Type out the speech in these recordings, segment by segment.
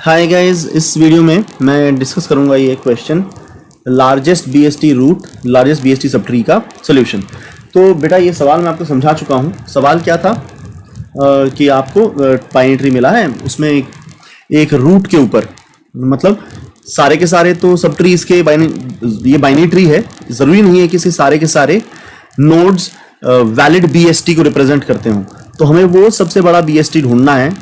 Hi guys, इस video में मैं डिस्कस करूंगा ये question largest BST root, largest BST subtree का सॉल्यूशन। तो बेटा ये सवाल मैं आपको समझा चुका हूँ। सवाल क्या था कि आपको बाइनरी ट्री मिला है, उसमें एक रूट के ऊपर, मतलब सारे के सारे तो सब ट्रीज के ये बाइनरी ट्री है, ज़रूरी नहीं है कि सारे के सारे नोड्स वैलिड बीएसटी को रिप्रेजेंट करते हों। तो हमें वो सबसे बड़ा बीएसटी ढूंढना है,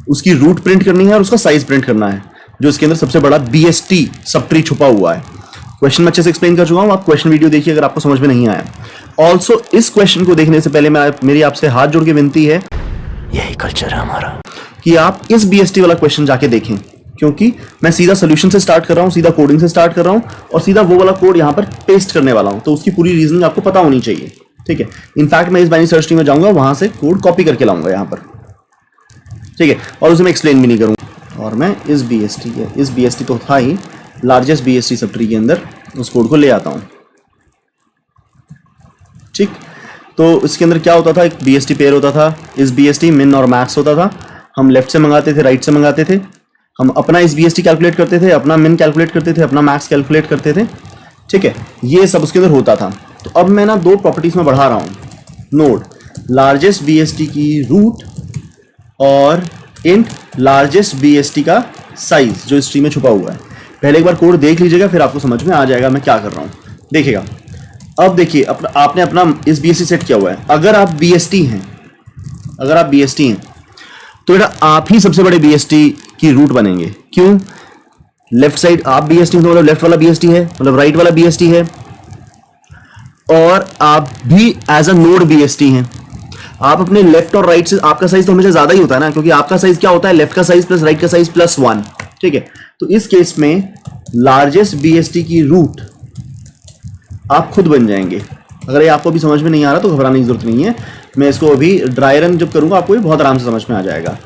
उसकी रूट प्रिंट करनी है और उसका साइज प्रिंट करना है, जो इसके अंदर सबसे बड़ा बीएसटी सब ट्री छुपा हुआ है। क्वेश्चन में अच्छे से एक्सप्लेन कर चुका हूं, आप क्वेश्चन वीडियो देखिए अगर आपको समझ में नहीं आया। ऑल्सो इस क्वेश्चन को देखने से पहले मेरी आपसे हाथ जोड़ के विनती है, यही कल्चर है हमारा, कि आप इस बीएसटी वाला क्वेश्चन जाके देखें, क्योंकि मैं सीधा सोल्यूशन से स्टार्ट कर रहा हूं, सीधा कोडिंग से स्टार्ट कर रहा हूं और सीधा वो वाला कोड यहां पर पेस्ट करने वाला हूं। तो उसकी पूरी रीजनिंग आपको पता होनी चाहिए, ठीक है। इनफैक्ट मैं इस बाइनरी सर्च ट्री में जाऊंगा, वहां से कोड कॉपी करके लाऊंगा यहां पर, ठीक है, और उसे मैं एक्सप्लेन भी नहीं करूंगा। और मैं इस बीएसटी तो था ही लार्जेस्ट बीएसटी सब ट्री के अंदर, उस कोड को ले आता हूं, ठीक। तो इसके अंदर क्या होता था, एक बीएसटी पेयर होता था, इस बीएसटी मिन और मैक्स होता था। हम लेफ्ट से मंगाते थे, राइट से मंगाते थे, हम अपना इस बीएसटी कैलकुलेट करते थे, अपना मिन कैलकुलेट करते थे, अपना मैक्स कैलकुलेट करते थे, ठीक है। ये सब उसके अंदर होता था। तो अब मैं ना दो प्रॉपर्टीज में बढ़ा रहा हूं, नोड लार्जेस्ट बीएसटी की रूट और इंट लार्जेस्ट बीएसटी का साइज जो इस ट्री में छुपा हुआ है। पहले एक बार कोड देख लीजिएगा, फिर आपको समझ में आ जाएगा मैं क्या कर रहा हूं। देखिएगा, अब देखिए आपने अपना इस बीएसटी सेट किया हुआ है। अगर आप बीएसटी हैं तो बेटा आप ही सबसे बड़े बीएसटी की रूट बनेंगे। क्यों? लेफ्ट साइड आप बीएसटी मतलब लेफ्ट वाला बीएसटी है, मतलब राइट वाला बीएसटी है, और आप भी एज अ नोड बीएसटी हैं। आप अपने लेफ्ट और राइट से, आपका साइज तो हमेशा ज्यादा ही होता है ना, क्योंकि आपका साइज क्या होता है, लेफ्ट का साइज प्लस राइट का साइज प्लस 1, ठीक है। तो इस केस में लार्जेस्ट बीएसटी की रूट आप खुद बन जाएंगे। अगर ये आपको भी समझ में नहीं आ रहा तो घबराने की जरूरत नहीं है, मैं इसको अभी ड्राई रन जब करूंगा आपको ये बहुत आराम से समझ में आ जाएगा।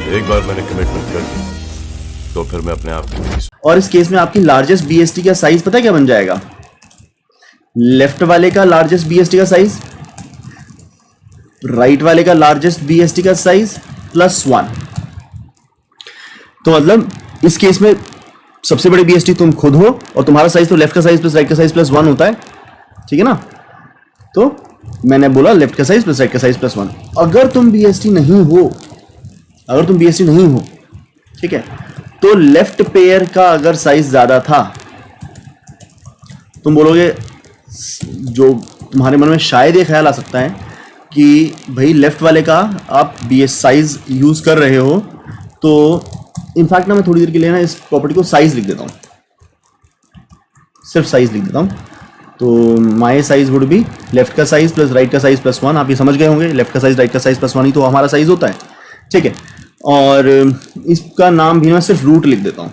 एक बार मैंने कमिटमेंट कर दी तो फिर मैं अपने आप की। और इस केस में आपकी लार्जेस्ट बीएसटी का साइज पता है क्या बन जाएगा? लेफ्ट वाले का लार्जेस्ट बीएसटी का साइज, राइट वाले का लार्जेस्ट बीएसटी का साइज प्लस 1। तो मतलब इस केस में सबसे बड़े बीएसटी तुम खुद हो, और तुम्हारा साइज तो लेफ्ट का साइज प्लस राइट का साइज प्लस 1 होता है, ठीक है ना। तो मैंने बोला लेफ्ट का साइज प्लस राइट का साइज प्लस 1। अगर तुम बीएसटी नहीं हो, ठीक है, तो लेफ्ट पेयर का अगर साइज ज्यादा था, तुम बोलोगे, जो तुम्हारे मन में शायद ये ख्याल आ सकता है कि भाई लेफ्ट वाले का आप बीएस साइज यूज कर रहे हो, तो इनफैक्ट ना मैं थोड़ी देर के लिए ना इस प्रॉपर्टी को साइज लिख देता हूँ, सिर्फ साइज लिख देता हूँ। तो माई साइज वुड बी लेफ्ट का साइज प्लस राइट का साइज प्लस 1। आप ये समझ गए होंगे, लेफ्ट का साइज राइट का साइज प्लस 1 ही तो हमारा साइज होता है, ठीक है। और इसका नाम भी मैं सिर्फ रूट लिख देता हूँ,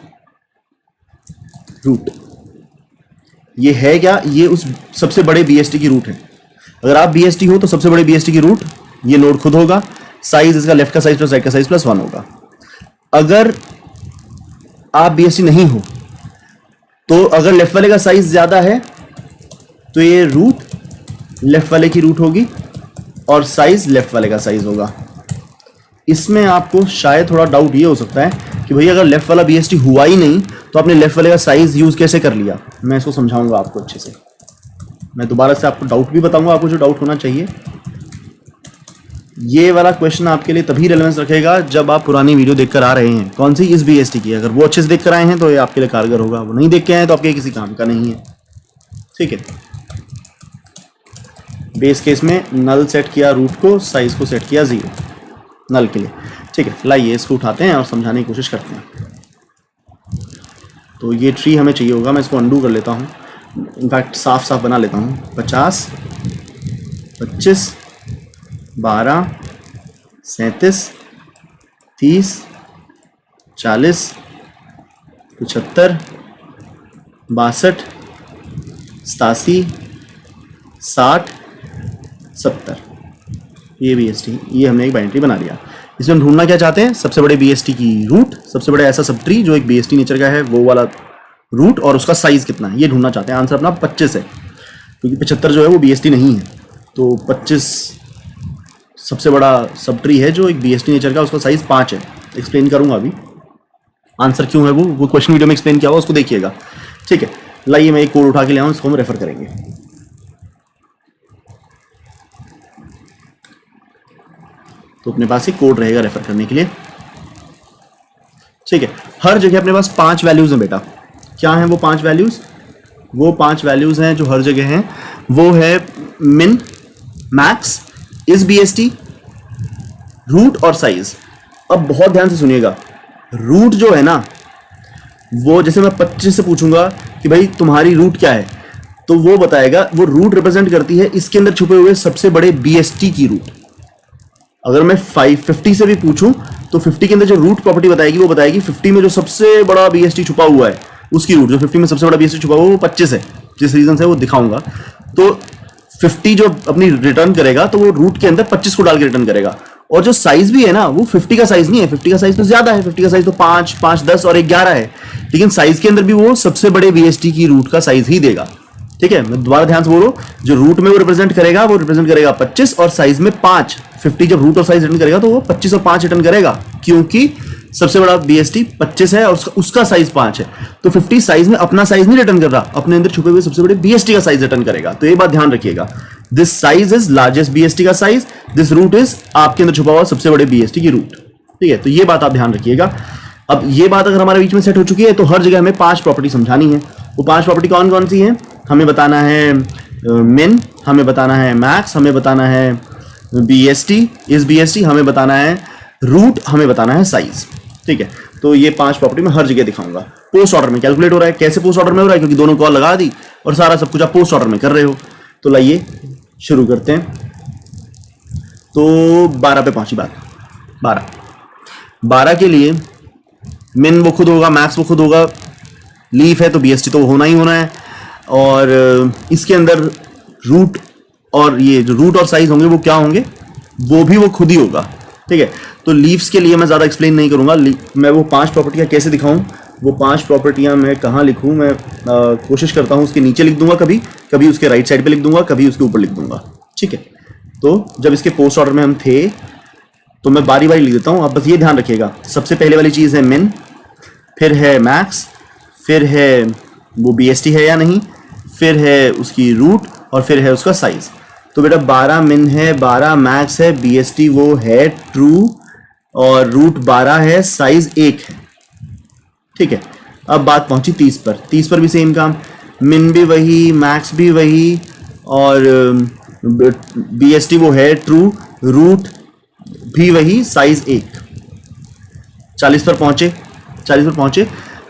रूट। ये है क्या? ये उस सबसे बड़े बीएसटी की रूट है। अगर आप बीएसटी हो तो सबसे बड़े बीएसटी की रूट ये नोड खुद होगा, साइज इसका लेफ्ट का साइज प्लस राइट का साइज प्लस 1 होगा। अगर आप बीएसटी नहीं हो तो अगर लेफ्ट वाले का साइज ज्यादा है तो ये रूट लेफ्ट वाले की रूट होगी और साइज लेफ्ट वाले का साइज होगा। इसमें आपको शायद थोड़ा डाउट ये हो सकता है कि भाई अगर लेफ्ट वाला बीएसटी हुआ ही नहीं तो आपने लेफ्ट वाले का साइज यूज कैसे कर लिया। मैं इसको समझाऊंगा आपको अच्छे से, मैं दोबारा से आपको डाउट भी बताऊंगा, आपको जो डाउट होना चाहिए। ये वाला क्वेश्चन आपके लिए तभी रेलेवेंस रखेगा जब आप पुरानी वीडियो देखकर आ रहे हैं, कौन सी, इस बीएसटी की। अगर वो अच्छे से देखकर आए हैं तो ये आपके लिए कारगर होगा, वो नहीं देख के आए तो आपके किसी काम का नहीं है, ठीक है। बेस केस में नल सेट किया रूट को, साइज को सेट किया 0 नल के लिए, ठीक है। लाइए इसको उठाते हैं और समझाने की कोशिश करते हैं। तो ये ट्री हमें चाहिए होगा, मैं इसको अंडू कर लेता हूँ, इनफैक्ट साफ बना लेता हूँ। 50, 25, 12, 37, 30, 40, 75, 62, 87, 60, 70। ये बीएसटी, ये हमने एक बाइनरी बना लिया। इसमें हम ढूंढना क्या चाहते हैं? सबसे बड़े बीएसटी की रूट, सबसे बड़े ऐसा सब ट्री जो एक बीएसटी नेचर का है वो वाला रूट, और उसका साइज कितना है ये ढूंढना चाहते हैं। आंसर अपना 25 है, क्योंकि 75 जो है वो बीएसटी नहीं है, तो 25 सबसे बड़ा सब ट्री है जो एक बीएसटी नेचर का, उसका साइज 5 है। एक्सप्लेन करूंगा अभी। आंसर क्यों है वो क्वेश्चन वीडियो में एक्सप्लेन किया हुआ, उसको देखिएगा। ठीक है, लाइए मैं एक कोड उठा के ले आऊँ, इसको हम रेफर करेंगे। तो अपने पास एक कोड रहेगा रेफर करने के लिए। ठीक है, हर जगह अपने पास 5 वैल्यूज हैं बेटा। क्या हैं वो 5 वैल्यूज? वो 5 वैल्यूज हैं जो हर जगह हैं, वो है min, max, is BST, root और साइज। अब बहुत ध्यान से सुनिएगा, रूट जो है ना, वो जैसे मैं 25 से पूछूंगा कि भाई तुम्हारी रूट क्या है, तो वो बताएगा, वो रूट रिप्रेजेंट करती है इसके अंदर छुपे हुए सबसे बड़े बीएसटी की रूट। अगर मैं 50 से भी पूछूं तो 50 के अंदर जो रूट प्रॉपर्टी बताएगी, वो बताएगी 50 में जो सबसे बड़ा बीएसटी छुपा हुआ है उसकी रूट। जो 50 में सबसे बड़ा बीएसटी छुपा हुआ है वो 25 है, जिस रीजन से वो दिखाऊंगा। तो 50 जो अपनी रिटर्न करेगा तो वो रूट के अंदर 25 को डाल के रिटर्न करेगा। और जो साइज भी है ना, वो 50 का साइज नहीं है, 50 का साइज तो ज्यादा है, 50 का साइज तो 5, 5, 10 और 11 है, लेकिन साइज के अंदर भी वो सबसे बड़े बीएसटी की रूट का साइज ही देगा। ठीक है, मैं दोबारा ध्यान से बोलो, जो रूट में वो रिप्रेजेंट करेगा 25 और साइज में 5। 50 जब रूट और साइज रिटर्न करेगा तो वो 25 और 5 रिटर्न करेगा, क्योंकि सबसे बड़ा बीएसटी 25 है और उसका साइज 5 है। तो 50 साइज में अपना साइज नहीं रिटर्न कर रहा, अपने अंदर छुपे हुए सबसे बड़े बीएसटी का साइज रिटर्न करेगा। तो ये बात ध्यान रखिएगा, this size is largest BST का साइज, दिस रूट इज आपके अंदर छुपा हुआ सबसे बड़े बीएसटी की रूट। ठीक है, तो ये बात आप ध्यान रखिएगा। अब ये बात अगर हमारे बीच में सेट हो चुकी है तो हर जगह हमें 5 प्रॉपर्टी समझानी है। वो 5 प्रॉपर्टी कौन कौन सी हैं? हमें बताना है मिन, हमें बताना है मैक्स, हमें बताना है बीएसटी, इस बीएसटी, हमें बताना है रूट, हमें बताना है साइज। ठीक है, तो ये 5 प्रॉपर्टी मैं हर जगह दिखाऊंगा। पोस्ट ऑर्डर में कैलकुलेट हो रहा है। कैसे पोस्ट ऑर्डर में हो रहा है? क्योंकि दोनों कॉल लगा दी और सारा सब कुछ आप पोस्ट ऑर्डर में कर रहे हो। तो लाइए शुरू करते हैं। तो 12 पे पहुंची बात। 12 के लिए मिन वो खुद होगा, मैक्स वो खुद होगा, लीफ है तो बीएसटी तो होना ही होना है, और इसके अंदर रूट और ये जो रूट और साइज होंगे वो क्या होंगे? वो भी वो खुद ही होगा। ठीक है, तो लीव्स के लिए मैं ज़्यादा एक्सप्लेन नहीं करूंगा। मैं वो 5 प्रॉपर्टियाँ कैसे दिखाऊं, वो 5 प्रॉपर्टियाँ मैं कहाँ लिखूं, मैं कोशिश करता हूँ उसके नीचे लिख दूंगा, कभी उसके राइट साइड पे लिख दूंगा, कभी उसके ऊपर लिख दूंगा। ठीक है, तो जब इसके पोस्ट ऑर्डर में हम थे तो मैं बारी बारी लिख देता हूँ। आप बस ये ध्यान रखिएगा, सबसे पहले वाली चीज़ है मिन, फिर है मैक्स, फिर है वो बीएसटी है या नहीं, फिर है उसकी रूट और फिर है उसका साइज। तो बेटा 12 मिन है, 12 मैक्स है, बीएसटी वो है ट्रू, और रूट 12 है, साइज 1 है। ठीक है, अब बात पहुंची 30 पर। 30 पर भी सेम काम, मिन भी वही, मैक्स भी वही, और बीएसटी वो है ट्रू, रूट भी वही, साइज 1। 40 पर पहुंचे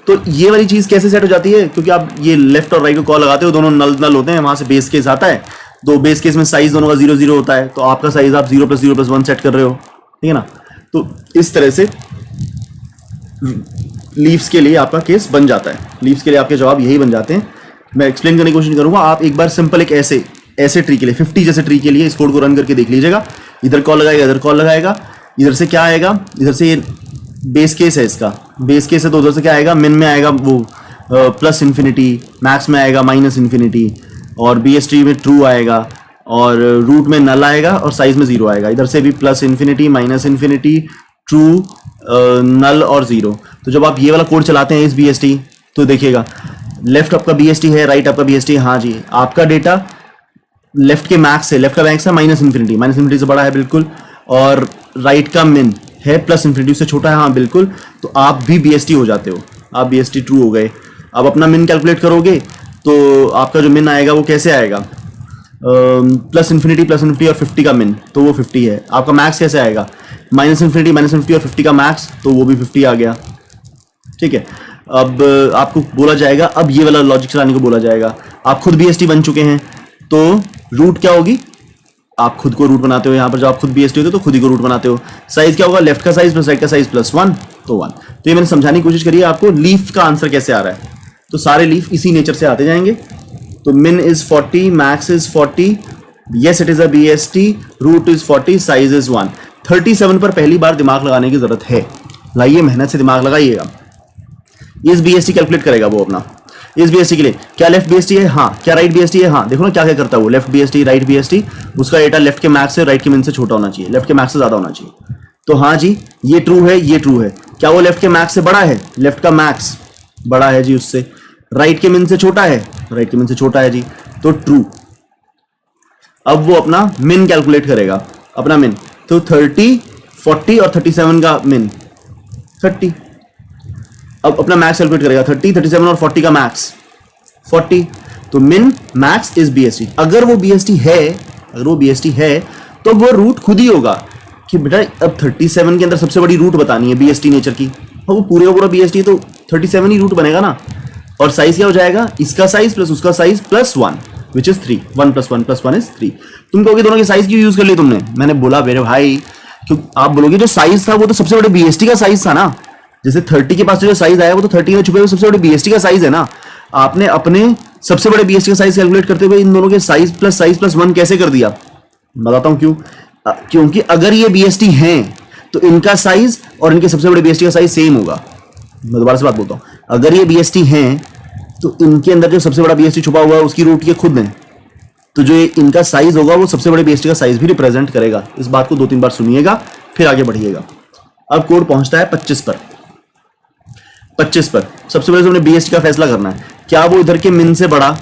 तो ये वाली चीज़ कैसे सेट हो जाती है? क्योंकि आप ये लेफ्ट और राइट को कॉल लगाते हो, दोनों नल होते हैं, वहाँ से बेस केस आता है, तो बेस केस में साइज दोनों का 0, 0 होता है, तो आपका साइज आप 0 + 0 + 1 सेट कर रहे हो। ठीक है ना, तो इस तरह से लीव्स के लिए आपका केस बन जाता है, लीव्स के लिए आपके जवाब यही बन जाते हैं। मैं एक्सप्लेन करने की कोशिश करूँगा, आप एक बार सिंपल एक ऐसे ट्री के लिए, 50 जैसे ट्री के लिए इस कोड को रन करके देख लीजिएगा। इधर कॉल लगाएगा, इधर कॉल लगाएगा, इधर से क्या आएगा, इधर से ये बेस केस है, इसका बेस केस है, तो उधर से क्या आएगा, मिन में आएगा वो +∞, मैक्स में आएगा -∞, और बीएसटी में ट्रू आएगा, और रूट में नल आएगा, और साइज में 0 आएगा। इधर से भी +∞, -∞, ट्रू, नल और 0। तो जब आप ये वाला कोड चलाते हैं इस बीएसटी, तो देखिएगा लेफ्ट आपका बीएसटी है, राइट आपका बीएसटी है। हाँ जी, आपका डेटा लेफ्ट के मैक्स है, लेफ्ट का मैक्स है -∞, से बड़ा है बिल्कुल, और राइट का मिन है +∞, से छोटा है, हाँ बिल्कुल। तो आप भी बीएसटी हो जाते हो, आप बीएसटी ट्रू हो गए। अब अपना मिन कैलकुलेट करोगे तो आपका जो मिन आएगा वो कैसे आएगा, +∞, और 50 का मिन, तो वो 50 है। आपका मैक्स कैसे आएगा, -∞, और 50 का मैक्स, तो वो भी 50 आ गया। ठीक है, अब आपको बोला जाएगा, अब ये वाला लॉजिक चलाने को बोला जाएगा। आप खुद बीएसटी बन चुके हैं, तो रूट क्या होगी, आप खुद को रूट बनाते हो। यहाँ पर जब आप खुद बीएसटी होते हो तो खुद ही को रूट बनाते हो। साइज क्या होगा, लेफ्ट का साइज प्लस राइट का साइज +1, तो 1। तो ये मैंने समझाने की कोशिश करी है आपको। लीफ का आंसर कैसे आ रहा है, तो सारे लीफ इसी नेचर से आते जाएंगे। तो min is 40, max is 40, yes it is a BST, root is 40, size is 1। 37 पर पहली बार दिमाग लगाने की जरूरत है। लाइए मेहनत से दिमाग लगाइएगा। इस बीएसटी कैलकुलेट करेगा वो अपना, इस बीएसटी के लिए क्या लेफ्ट बीएसटी है, हाँ, क्या राइट बीएसटी है, हाँ। देखो ना क्या क्या करता है वो, लेफ्ट बीएसटी, राइट बीएसटी, उसका डेटा लेफ्ट के मैक्स से राइट के मिन से छोटा होना चाहिए, लेफ्ट के मैक्स से ज्यादा होना चाहिए। तो हाँ जी, ये ट्रू है, ये ट्रू है। क्या वो लेफ्ट के मैक्स से बड़ा है? लेफ्ट का मैक्स बड़ा है जी उससे। राइट के मिन से छोटा है? राइट के मिन से छोटा है जी, तो ट्रू। अब वो अपना मिन कैलकुलेट करेगा, अपना मिन, तो 30, 40 और 37 का मिन 30। अब अपना मैक्स कैलकुलेट करेगा, 30, 37 और 40 का मैक्स 40। तो मिन मैक्स इज बीएसटी। अगर वो बीएसटी है, अगर वो बीएसटी है तो वो रूट खुद ही होगा कि बेटा अब 37 के अंदर सबसे बड़ी रूट बतानी है बीएसटी नेचर की, और वो पूरे का पूरा बीएसटी है तो 37 ही रूट बनेगा ना। और साइज क्या हो जाएगा? इसका साइज प्लस उसका size plus 1 which is 3। 1 + 1 + 1 is 3। तुम कहोगे दोनों के साइज क्यों यूज कर लिए तुमने? मैंने बोला मेरे भाई, क्यों आप बोलोगे जो साइज था वो तो सबसे बड़े बीएसटी का साइज था ना। जैसे 30 के पास जो साइज आया वो तो 30 में छुपे हुए सबसे बड़े बीएसटी का साइज है ना। आपने अपने सबसे बड़े बीएसटी का साइज कैलकुलेट करते हुए इन दोनों के साइज प्लस 1 कैसे कर दिया? बताता हूं क्यों। क्योंकि अगर ये बीएसटी हैं तो इनका साइज और इनके सबसे बड़े बीएसटी का साइज सेम होगा। मैं दोबारा से बात बोलता हूं, अगर ये बीएसटी हैं तो इनके अंदर जो सबसे बड़ा बीएसटी छुपा हुआ है उसकी रूट ये खुद है, तो जो इनका साइज होगा वो सबसे बड़े बीएसटी का साइज भी रिप्रेजेंट करेगा। इस बात को 2-3 बार सुनिएगा फिर आगे बढ़िएगा। अब कोड पहुंचता है 25 पर। 25 पर सबसे पहले हमने बीएसटी का फैसला करना है, क्या वो इधर के मिन से बड़ा,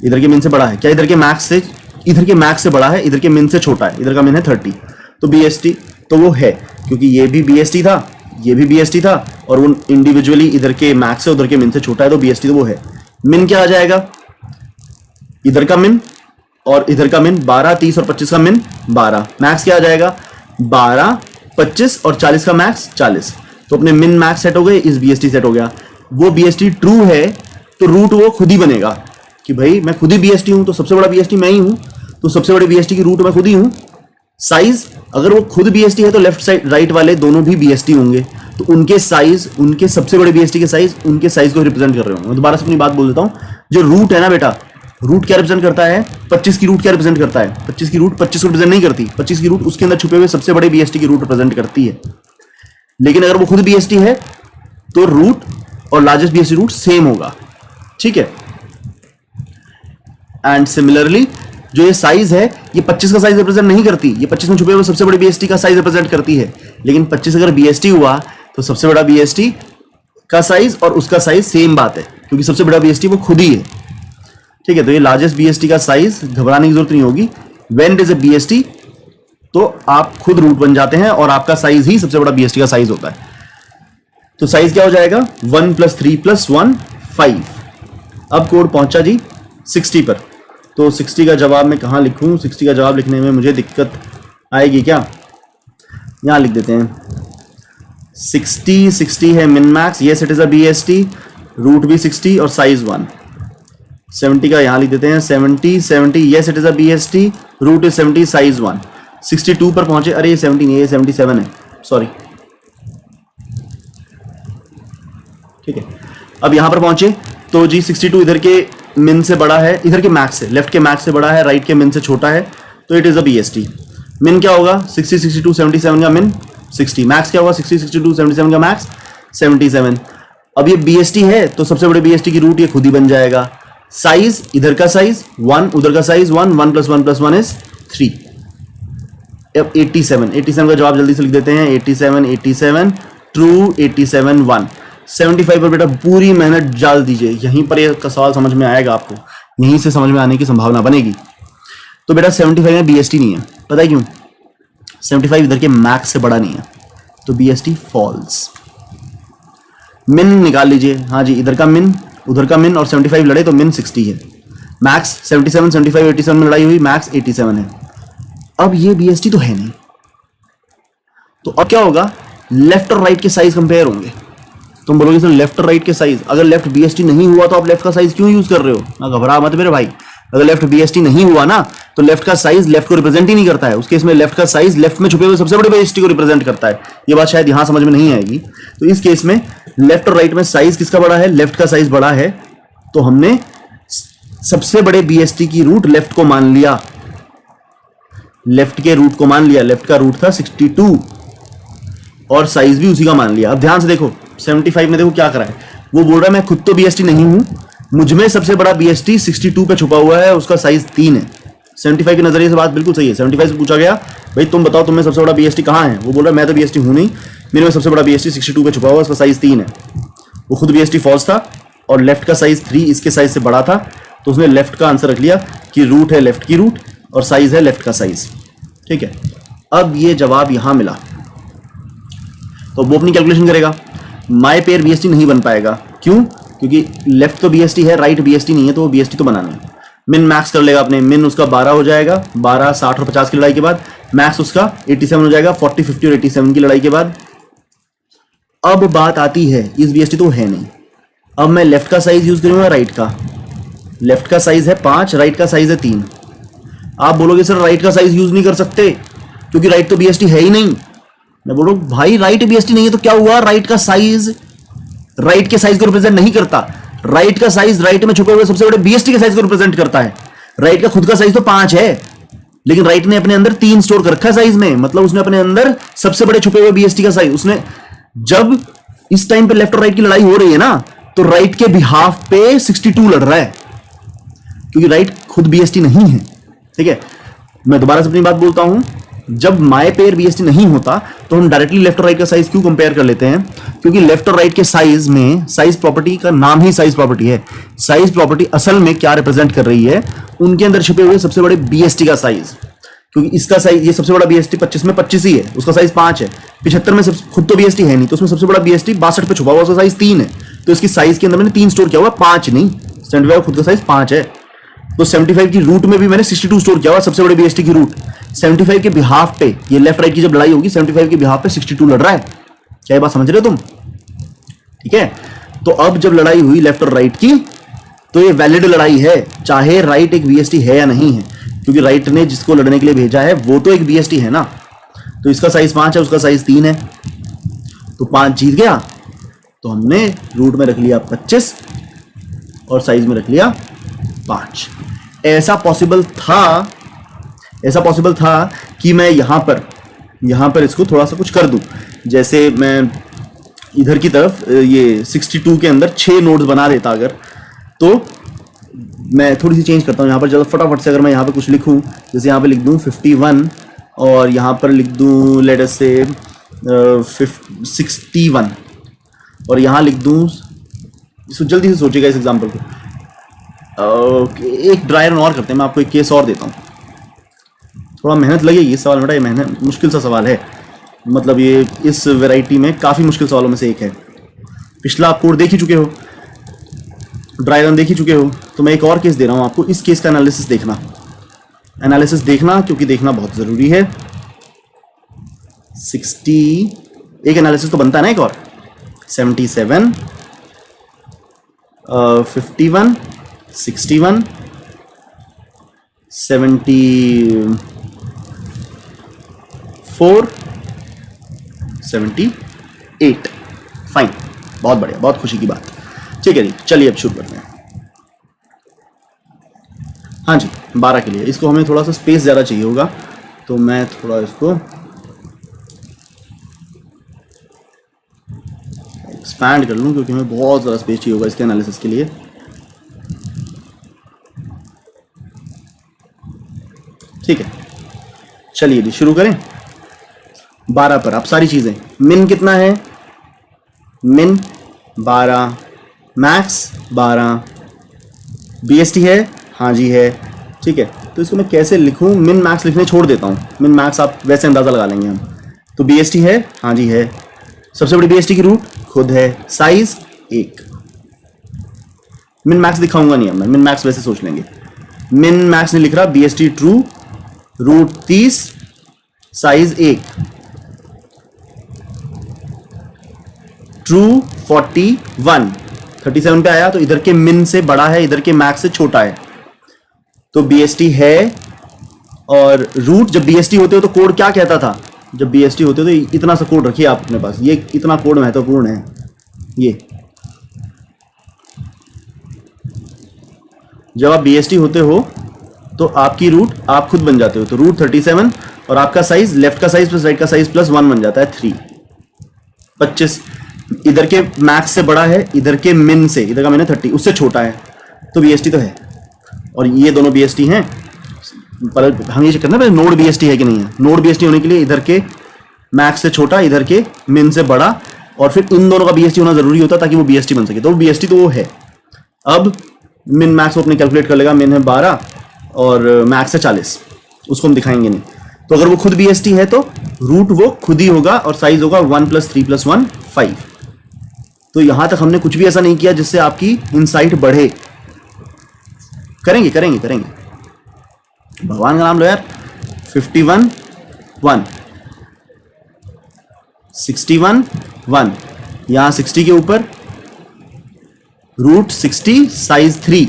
इधर के मिन से बड़ा है? क्या इधर के मैक्स से, इधर के मैक्स से बड़ा है? इधर के मिन से छोटा है? इधर का मिन है 30, तो बीएसटी तो वो है, क्योंकि ये भी बीएसटी था, ये भी बीएसटी था, और वो इंडिविजुअली इधर के मैक्स से उधर के मिन से छोटा है, तो बीएसटी तो वो है। मिन क्या आ जाएगा? इधर का मिन और इधर का मिन 12, 30 और 25 का मिन 12। मैक्स क्या आ जाएगा? 12, 25 और 40 का मैक्स 40। तो अपने मिन मैक्स सेट हो गए, इस बीएसटी सेट हो गया। वो बीएसटी ट्रू है तो रूट वो खुद ही बनेगा कि भाई मैं खुद ही बीएसटी हूं, तो सबसे बड़ा बीएसटी मैं ही हूं, तो सबसे बड़े बीएसटी की रूट मैं खुद ही हूं। साइज, अगर वो खुद बीएसटी है तो लेफ्ट साइड राइट वाले दोनों भी बीएसटी होंगे, तो उनके साइज, उनके सबसे बड़े बीएसटी के साइज उनके साइज को रिप्रेजेंट कर रहे होंगे। मैं दोबारा से अपनी बात बोल देता हूं, जो रूट है ना बेटा, रूट क्या रिप्रेजेंट करता है? 25 की रूट क्या रिप्रेजेंट करता है? 25 की रूट 25 को रिप्रेजेंट नहीं करती। 25 की रूट उसके अंदर छुपे हुए सबसे बड़े बीएसटी की रूट रिप्रेजेंट करती है। लेकिन अगर वो खुद बीएसटी है तो रूट और लार्जेस्ट बीएसटी रूट सेम होगा, ठीक है। एंड सिमिलरली जो ये साइज है, ये 25 का साइज रिप्रेजेंट नहीं करती, ये 25 में छुपे हुए सबसे बड़े बीएसटी का साइज रिप्रेजेंट करती है। लेकिन 25 अगर बीएसटी हुआ तो सबसे बड़ा बीएसटी का साइज और उसका साइज सेम बात है, क्योंकि सबसे बड़ा बीएसटी वो खुद ही है, ठीक है। तो ये लार्जेस्ट बीएसटी का साइज, घबराने की जरूरत नहीं होगी। When it is a BST तो आप खुद रूट बन जाते हैं और आपका साइज ही सबसे बड़ा बीएसटी का साइज होता है। तो साइज क्या हो जाएगा? 1 + 3 + 1 5। अब कोड पहुंचा जी 60 पर। तो 60 का जवाब मैं कहां लिखूं? 60 का जवाब लिखने में मुझे दिक्कत आएगी क्या? यहां लिख देते हैं 60 है min max, yes it is a BST, root भी 60 और साइज 1। 70 का यहां लिख देते हैं 70 yes it is a BST, root is 70, size 1। 62 पर पहुंचे, अरे ये 70 नहीं है, ये 77 है, सॉरी, ठीक है। अब यहां पर पहुंचे तो जी 62 इधर के मिन से बड़ा है, इधर के मैक्स से, लेफ्ट के मैक्स से बड़ा है, राइट के मिन से छोटा है, तो इट इज अ बीएसटी। मिन क्या होगा? 60, 62, 77 का मिन 60, मैक्स क्या होगा? 60, 62, 77 का मैक्स 77। अब ये बीएसटी है तो सबसे बड़े बीएसटी की रूट ये खुद ही बन जाएगा। साइज, इधर का साइज 1, उधर का साइज 1, 1 + 1 + 1 इज 3। अब 87 का जवाब जल्दी से लिख देते हैं, 87 ट्रू, 87 1। 75 पर बेटा पूरी मेहनत डाल दीजिए, यहीं पर ये सवाल समझ में आएगा आपको, यहीं से समझ में आने की संभावना बनेगी। तो बेटा 75 में बीएसटी नहीं है, पता है क्यों? 75 इधर के मैक्स से बड़ा नहीं है, तो बीएसटी फॉल्स। मिन निकाल लीजिए, हाँ जी, इधर का मिन उधर का मिन और 75 लड़े तो मिन 60 है, मैक्स 77, 75, 87 में लड़ाई हुई, मैक्स 87 है। अब ये बीएसटी तो है नहीं, तो अब क्या होगा? लेफ्ट और राइट के साइज कंपेयर होंगे। तुम बोलोगे सर लेफ्ट और राइट के साइज, अगर लेफ्ट बीएसटी नहीं हुआ तो आप लेफ्ट का साइज क्यों यूज कर रहे हो? ना घबरा मत मेरे भाई, अगर लेफ्ट बीएसटी नहीं हुआ ना तो लेफ्ट का साइज लेफ्ट को रिप्रेजेंट ही नहीं करता है। उस केस में लेफ्ट का साइज लेफ्ट में छुपे हुए सबसे बड़े बीएसटी को रिप्रेजेंट करता है। ये बात शायद यहां समझ में नहीं आएगी। तो इस केस में लेफ्ट और राइट में साइज किसका बड़ा है? लेफ्ट का साइज बड़ा है, तो हमने सबसे बड़े बीएसटी की रूट लेफ्ट को मान लिया, लेफ्ट के रूट को मान लिया। लेफ्ट का रूट था 62 और साइज भी उसी का मान लिया। अब ध्यान से देखो 75 में देखो क्या करा है, वो बोल रहा है मैं खुद तो बीएसटी नहीं हूं, मुझमें सबसे बड़ा बीएसटी 62 पे छुपा हुआ है, उसका साइज 3 है। 75 के नजरिए से बात बिल्कुल सही है। 75 से पूछा गया भाई तुम बताओ तुम्हें सबसे बड़ा बीएसटी कहां है, वो बोल रहा है मैं तो बीएसटी हूं नहीं, मेरे में सबसे बड़ा BST 62 पे छुपा हुआ, उसका साइज 3 है। वो खुद BST फॉल्स था और लेफ्ट का साइज 3 इसके साइज से बड़ा था, तो उसने लेफ्ट का आंसर रख लिया कि रूट है लेफ्ट की रूट और साइज है लेफ्ट का साइज। ठीक है, अब ये जवाब यहां मिला तो वो अपनी कैलकुलेशन करेगा। माई पेयर BST नहीं बन पाएगा, क्यों? क्योंकि लेफ्ट तो BST है, राइट BST नहीं है, तो वो BST तो बनाना है। मिन मैक्स कर लेगा अपने, मिन उसका 12 हो जाएगा, 12 60 और 50 की लड़ाई के बाद, मैक्स उसका 87 हो जाएगा 40 50 और 87 की लड़ाई के बाद। अब बात आती है, इस BST तो है नहीं, अब मैं लेफ्ट का साइज यूज करूंगा राइट का। लेफ्ट का साइज है 5, राइट का साइज है 3। आप बोलोगे सर राइट का साइज यूज नहीं कर सकते क्योंकि राइट तो BST है ही नहीं। मैं बोलूँ भाई राइट BST नहीं है तो क्या हुआ, राइट का साइज राइट के साइज को रिप्रेजेंट नहीं करता। राइट का साइज राइट में छुपे हुए सबसे बड़े BST के साइज को रिप्रेजेंट करता है। राइट का खुद का साइज तो 5 है, लेकिन राइट ने अपने अंदर 3 स्टोर कर रखा है साइज में, मतलब उसने अपने अंदर सबसे बड़े छुपे हुए BST का साइज उसने, जब इस टाइम पे लेफ्ट और राइट की लड़ाई हो रही है ना, तो राइट के बिहाफ पे 62 लड़ रहा है क्योंकि राइट खुद BST नहीं है। ठीक है, मैं दोबारा से अपनी बात बोलता हूं, जब माय पेयर BST नहीं होता तो हम डायरेक्टली लेफ्ट और राइट का साइज क्यों कंपेयर कर लेते हैं? क्योंकि लेफ्ट और राइट के साइज में, साइज प्रॉपर्टी का नाम ही साइज प्रॉपर्टी है। साइज प्रॉपर्टी असल में क्या रिप्रेजेंट कर रही है? उनके अंदर छुपे हुए सबसे बड़े BST का साइज। क्योंकि इसका साइज, ये सबसे बड़ा BST 25 में 25 ही है, उसका साइज 5 है। 75 में खुद तो BST है नहीं, तो उसमें सबसे बड़ा BST 62 पे छुपा हुआ, उसका साइज 3 है। तो इसकी साइज के अंदर मैंने 3 स्टोर किया हुआ, 5 नहीं। 75 खुद का साइज 5 है, तो 75 की रूट में भी मैंने 62 स्टोर किया हुआ, सबसे बड़े BST की रूट। 75 के बिहाफ पे, ये लेफ्ट राइट की जब लड़ाई होगी, 75 के बिहाफ पे 62 लड़ रहा है। क्या ये बात समझ रहे हो तुम? ठीक है, तो अब जब लड़ाई हुई लेफ्ट और राइट की, तो ये वैलिड लड़ाई है, चाहे राइट एक BST है या नहीं है, क्योंकि राइट ने जिसको लड़ने के लिए भेजा है वो तो एक BST है ना। तो इसका साइज 5 है, उसका साइज 3 है, तो 5 जीत गया। तो हमने रूट में रख लिया 25 और साइज में रख लिया 5। ऐसा पॉसिबल था कि मैं यहां पर इसको थोड़ा सा कुछ कर दूं। जैसे मैं इधर की तरफ ये 62 के अंदर 6 नोड्स बना देता अगर, तो मैं थोड़ी सी चेंज करता हूं। यहां पर जब फटाफट से अगर मैं यहां पे कुछ लिखूं, जैसे यहां पे लिख दूं 51 और यहां पर लिख दूं लेट अस से 61 और यहां लिख दूं, इसको जल्दी से सोचिएगा इस एग्जांपल को। एक ड्राई रन और करते हैं, मैं आपको एक केस और देता हूं। थोड़ा मेहनत लगेगी इस सवाल में, मेहनत, मुश्किल सा सवाल है, मतलब ये इस वैरायटी में काफ़ी मुश्किल सवालों में से एक है। पिछला आप कोड देख ही चुके हो, ड्राई रन देख ही चुके हो, तो मैं एक और केस दे रहा हूँ आपको। इस केस का एनालिसिस देखना क्योंकि देखना बहुत ज़रूरी है। 60 एक एनालिसिस तो बनता है ना एक और, 77 51 61 74 78। फाइन, बहुत बढ़िया, बहुत खुशी की बात। ठीक है जी, चलिए अब शुरू करते हैं। हाँ जी, 12 के लिए इसको हमें थोड़ा सा स्पेस ज़्यादा चाहिए होगा, तो मैं थोड़ा इसको एक्सपैंड कर लूँ क्योंकि हमें बहुत ज़्यादा स्पेस चाहिए होगा इसके एनालिसिस के लिए। ठीक है, चलिए जी शुरू करें। 12 पर अब सारी चीज़ें, मिन कितना है? मिन 12, मैक्स 12, BST है? हाँ जी है। ठीक है, तो इसको मैं कैसे लिखूं? मिन मैक्स लिखने छोड़ देता हूं, मिन मैक्स आप वैसे अंदाज़ा लगा लेंगे हम। तो BST है? हाँ जी है। सबसे बड़ी BST की रूट खुद है, साइज 1। मिन मैक्स दिखाऊंगा नहीं, अब मैं मिन मैक्स वैसे सोच लेंगे। मिन मैक्स नहीं लिख रहा, BST true, root 30, size 1, true 41, 37 पे आया, तो इधर के मिन से बड़ा है, इधर के मैक्स से छोटा है, तो BST है। और रूट जब BST होते हो तो कोड क्या कहता था? जब BST होते हो तो इतना सा कोड रखिए आप अपने पास, ये इतना कोड महत्वपूर्ण है। ये जब आप BST होते हो तो आपकी रूट आप खुद बन जाते हो, तो रूट 37 और आपका साइज, लेफ्ट का साइज प्लस राइट का साइज प्लस 1 बन जाता है 3। 25 इधर के मैक्स से बड़ा है, इधर के मिन से, इधर का मैंने 30 उससे छोटा है, तो BST तो है। और ये दोनों BST हैं, पर हम ये चेक करना है नोड BST है कि नहीं है। नोड BST होने के लिए इधर के मैक्स से छोटा, इधर के मिन से बड़ा, और फिर इन दोनों का बीएसटी होना जरूरी होता ताकि वो बीएसटी बन सके। तो बीएसटी तो वो है। अब मिन मैक्स वो अपने कैलकुलेट कर लेगा। मिन है 12 और मैक्स है 40, उसको हम दिखाएंगे नहीं। तो अगर वो खुद बीएसटी है तो रूट वो खुद ही होगा और साइज होगा 1 + 3 + 1 5। तो यहां तक हमने कुछ भी ऐसा नहीं किया जिससे आपकी इनसाइट बढ़े। करेंगे करेंगे करेंगे, भगवान का नाम लो यार। 51 1, 61 1, यहां 60 के ऊपर रूट 60 साइज 3।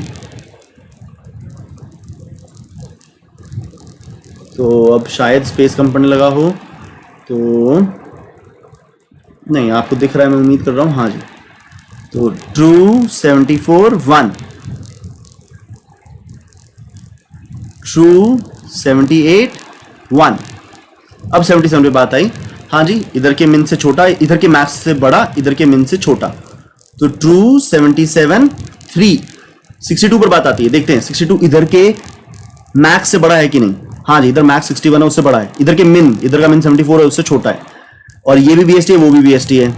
तो अब शायद स्पेस कम पड़ने लगा हो, तो नहीं आपको दिख रहा है, मैं उम्मीद कर रहा हूं। हाँ जी, तो ट्रू 74 1, ट्रू 78 1। अब 77 पे बात आई। हाँ जी, इधर के मिन से छोटा, इधर के मैक्स से बड़ा, इधर के मिन से छोटा, तो ट्रू 77 3। 62 पर बात आती है, देखते हैं 62 इधर के मैक्स से बड़ा है कि नहीं। हाँ जी, इधर मैक्स 61 है, उससे बड़ा है। इधर के मिन, इधर का मिन 74 है, उससे छोटा है। और ये भी बीएसटी है, वो भी बीएसटी है।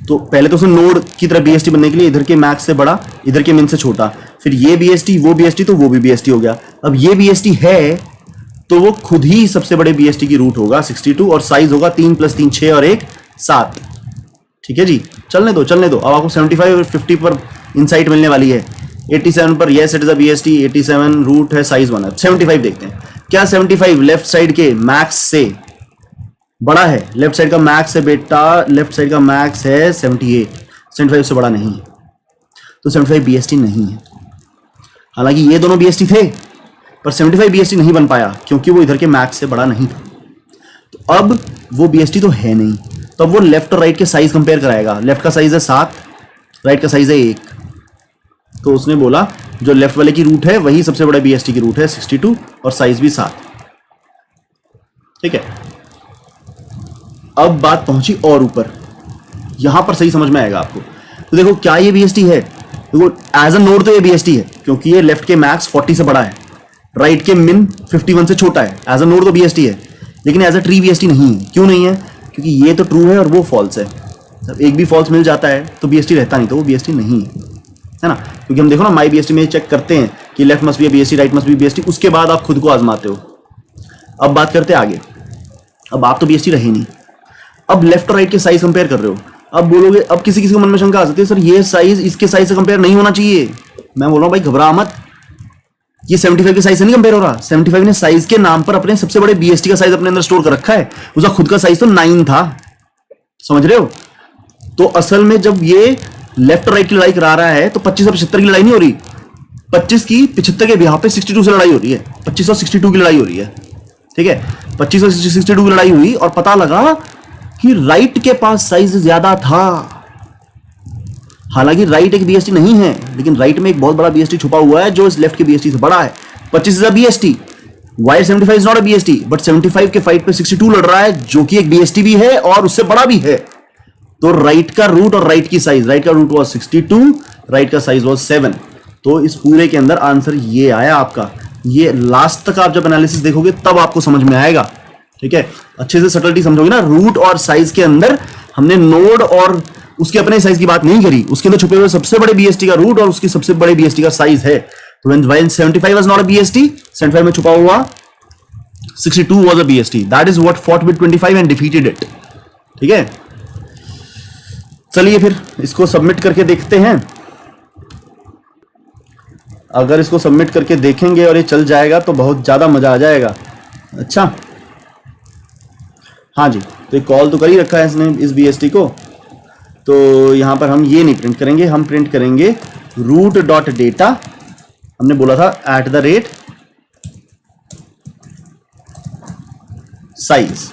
तो पहले तो उसने नोड की तरह बीएसटी बनने के लिए इधर के मैक्स से बड़ा, इधर के मिन से छोटा, फिर ये बीएसटी वो बीएसटी, तो वो भी बीएसटी हो गया। अब ये बीएसटी है तो वो खुद ही सबसे बड़े बीएसटी की रूट होगा 62, और साइज होगा 3 + 3 6 और 1 7। ठीक है जी, चलने दो चलने दो। अब आपको 75 और 50 पर इनसाइट मिलने वाली है। 87 पर yes it is a BST, 87 root है, साइज 1 है। 75 देखते हैं, क्या 75 लेफ्ट साइड के मैक्स से बड़ा है? लेफ्ट साइड का मैक्स है बेटा, लेफ्ट साइड का मैक्स है 78, 75 से बड़ा नहीं है, तो 75 बीएसटी नहीं है। हालांकि ये दोनों बीएसटी थे, पर 75 बीएसटी नहीं बन पाया क्योंकि वो इधर के मैक्स से बड़ा नहीं था। तो अब वो बीएसटी तो है नहीं, तो अब वो लेफ्ट और राइट के साइज कंपेयर कराएगा। लेफ्ट का साइज है 7, राइट का साइज है 1। तो उसने बोला जो लेफ्ट वाले की रूट है वही सबसे बड़ा बीएसटी की रूट है 62, और साइज भी 7। ठीक है, अब बात पहुंची और ऊपर, यहां पर सही समझ में आएगा आपको। तो देखो क्या ये बीएसटी है? देखो एज अ नोड तो ये बीएसटी है क्योंकि ये लेफ्ट के मैक्स 40 से बड़ा है, राइट के मिन 51 से छोटा है। एज अ नोड तो बीएसटी है, लेकिन एज अ ट्री बीएसटी नहीं है। क्यों नहीं है? क्योंकि ये तो ट्रू है और वो फॉल्स है। जब एक भी फॉल्स मिल जाता है तो बीएसटी रहता नहीं, तो वो बीएसटी नहीं है ना। क्योंकि हम देखो ना माई बीएसटी में चेक करते हैं कि left must be BST, right must be BST, उसके बाद आप खुद को आजमाते हो। अब बात करते हैं आगे। अब आप तो बीएसटी रहे नहीं, अब लेफ्ट और राइट के साइज कंपेयर कर रहे हो। अब बोलोगे, अब किसी किसी को मन में शंका आ सकती है, सर ये साइज इसके साइज से कंपेयर नहीं होना चाहिए। मैं बोल रहा हूं भाई घबरा मत, ये 75 के साइज से नहीं कंपेयर हो रहा। 75 ने साइज के नाम पर अपने सबसे बड़े बीएसटी का साइज अपने अंदर स्टोर कर रखा है। उसका खुद का साइज तो 9 था, समझ रहे हो। तो असल में जब ये लेफ्ट और राइट की लड़ाई करा रहा है तो 25 और 75 की लड़ाई नहीं हो रही, 25 की 75 के बिहाफ पे 62 से लड़ाई हो रही है। 25 और 62 की लड़ाई हो रही है। ठीक है, 25 और 62 की लड़ाई हुई और पता लगा कि राइट के पास साइज ज्यादा था। हालांकि राइट एक बीएसटी नहीं है, लेकिन राइट में एक बहुत बड़ा बीएसटी छुपा हुआ है जो इस लेफ्ट के बीएसटी से बड़ा है। 25 is a BST, while 75 is not a BST, but 75 के फाइट पे 62 लड़ रहा है जो कि एक बीएसटी भी है और उससे बड़ा भी है। तो राइट का रूट और राइट की साइज, राइट का रूट वाज 62, राइट का साइज वाज 7। तो इस पूरे के अंदर आंसर ये आया आपका। ये लास्ट तक आप जब एनालिसिस देखोगे तब आपको समझ में आएगा। ठीक है, अच्छे से सटलिटी समझोगे ना। रूट और साइज के अंदर हमने नोड और उसके अपने साइज की बात नहीं करी, उसके अंदर छुपे हुए सबसे बड़े बीएसटी का रूट और उसकी सबसे बड़े बीएसटी का साइज है। तो when 75 was not a BST, 75 में छुपा हुआ 62 was a BST. That is what fought with 25 and defeated it. ठीक है, चलिए फिर इसको सबमिट करके देखते हैं। अगर इसको सबमिट करके देखेंगे और ये चल जाएगा तो बहुत ज्यादा मजा आ जाएगा। अच्छा हाँ जी, तो एक कॉल तो कर ही रखा है इसने इस बीएसटी को। तो यहां पर हम ये नहीं प्रिंट करेंगे, हम प्रिंट करेंगे रूट डॉट डेटा। हमने बोला था @ साइज,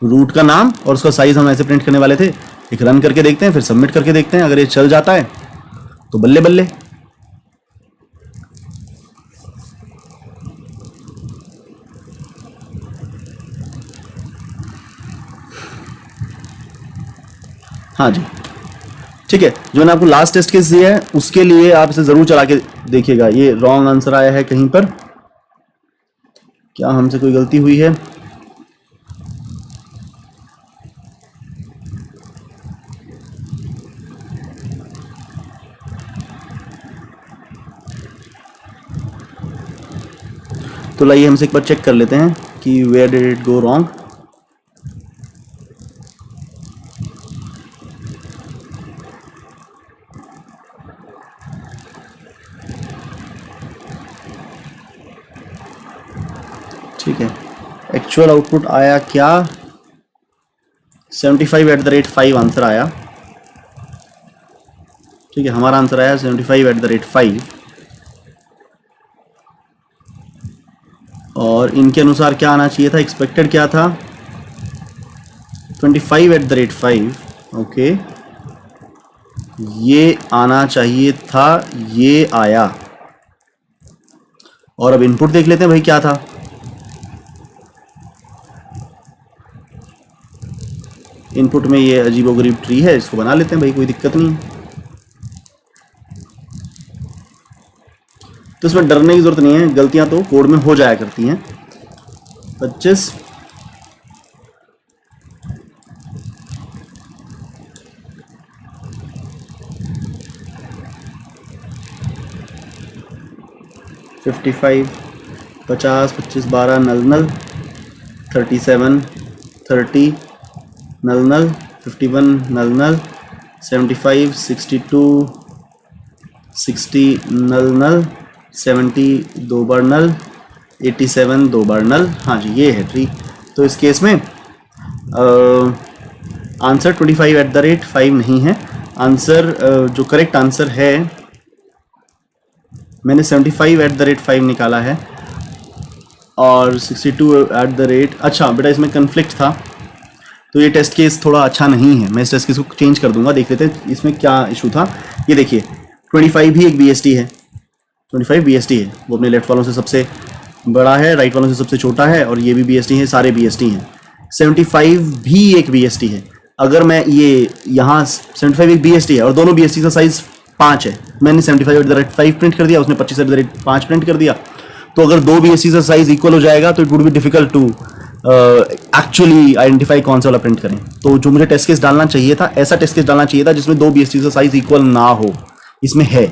रूट का नाम और उसका साइज हम ऐसे प्रिंट करने वाले थे। एक रन करके देखते हैं, फिर सबमिट करके देखते हैं। अगर ये चल जाता है तो बल्ले बल्ले। हाँ जी ठीक है, जो मैंने आपको लास्ट टेस्ट केस दिया है उसके लिए आप इसे जरूर चला के देखिएगा। ये रॉन्ग आंसर आया है कहीं पर, क्या हमसे कोई गलती हुई है? तो लाइए हमसे एक बार चेक कर लेते हैं कि where did it go wrong. ठीक है, एक्चुअल आउटपुट आया क्या, 75/5 आंसर आया। ठीक है, हमारा आंसर आया 75/5 और इनके अनुसार क्या आना चाहिए था, एक्सपेक्टेड क्या था 25/5। ओके, ये आना चाहिए था, ये आया। और अब इनपुट देख लेते हैं भाई क्या था। इनपुट में ये अजीबोगरीब ट्री है, इसको बना लेते हैं भाई, कोई दिक्कत नहीं है। तो इसमें डरने की जरूरत नहीं है, गलतियां तो कोड में हो जाया करती हैं। 25 55 50 25 12 नल नल 37 30 नल नल 51 नल नल 75 62 60 नल नल 70 दो बार नल 87 दो बार नल। हाँ जी, ये है ट्री। तो इस केस में आंसर 25/5 नहीं है। आंसर जो करेक्ट आंसर है, मैंने 75/5 निकाला है और 62 अच्छा बेटा इसमें कन्फ्लिक्ट था, तो ये टेस्ट केस थोड़ा अच्छा नहीं है। मैं इस टेस्ट केस को चेंज कर दूंगा, देख लेते हैं इसमें क्या इशू था। ये देखिए 25 भी एक BST है, 25 BST है, वो अपने लेफ्ट वालों से सबसे बड़ा है, राइट वालों से सबसे छोटा है, और ये भी BST है, सारे BST हैं। 75 भी एक BST है। अगर मैं ये यहाँ 75 एक BST है और दोनों BST का साइज 5 है, मैंने 75/5 प्रिंट कर दिया, उसने 25/5 प्रिंट कर दिया, तो अगर दो BST का साइज इक्वल हो जाएगा तो it would be difficult to actually identify कौन सा वाला प्रिंट करें। तो जो मुझे टेस्ट केस डालना चाहिए था, ऐसा टेस्ट केस डालना चाहिए था जिसमें दो BST का साइज इक्वल ना हो, इसमें है।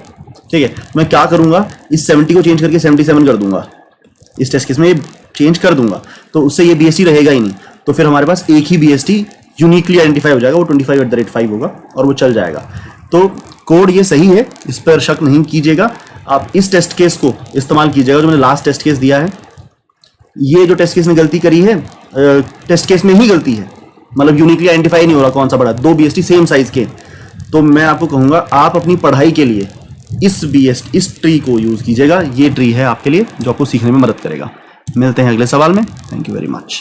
ठीक है, मैं क्या करूंगा, इस 70 को चेंज करके 77 कर दूंगा, इस टेस्ट केस में ये चेंज कर दूंगा, तो उससे ये BST रहेगा ही नहीं। तो फिर हमारे पास एक ही BST यूनिकली आइडेंटिफाई हो जाएगा, वो 25/5 होगा और वो चल जाएगा। तो कोड ये सही है, इस पर शक नहीं कीजिएगा। आप इस टेस्ट केस को इस्तेमाल कीजिएगा जो मैंने लास्ट टेस्ट केस दिया है। ये जो टेस्ट केस में गलती करी है, टेस्ट केस में ही गलती है, मतलब यूनिकली आइडेंटिफाई नहीं हो रहा कौन सा बड़ा, दो BST सेम साइज के। तो मैं आपको कहूँगा आप अपनी पढ़ाई के लिए इस ट्री को यूज़ कीजिएगा। ये ट्री है आपके लिए जो आपको सीखने में मदद करेगा। मिलते हैं अगले सवाल में। Thank you very much.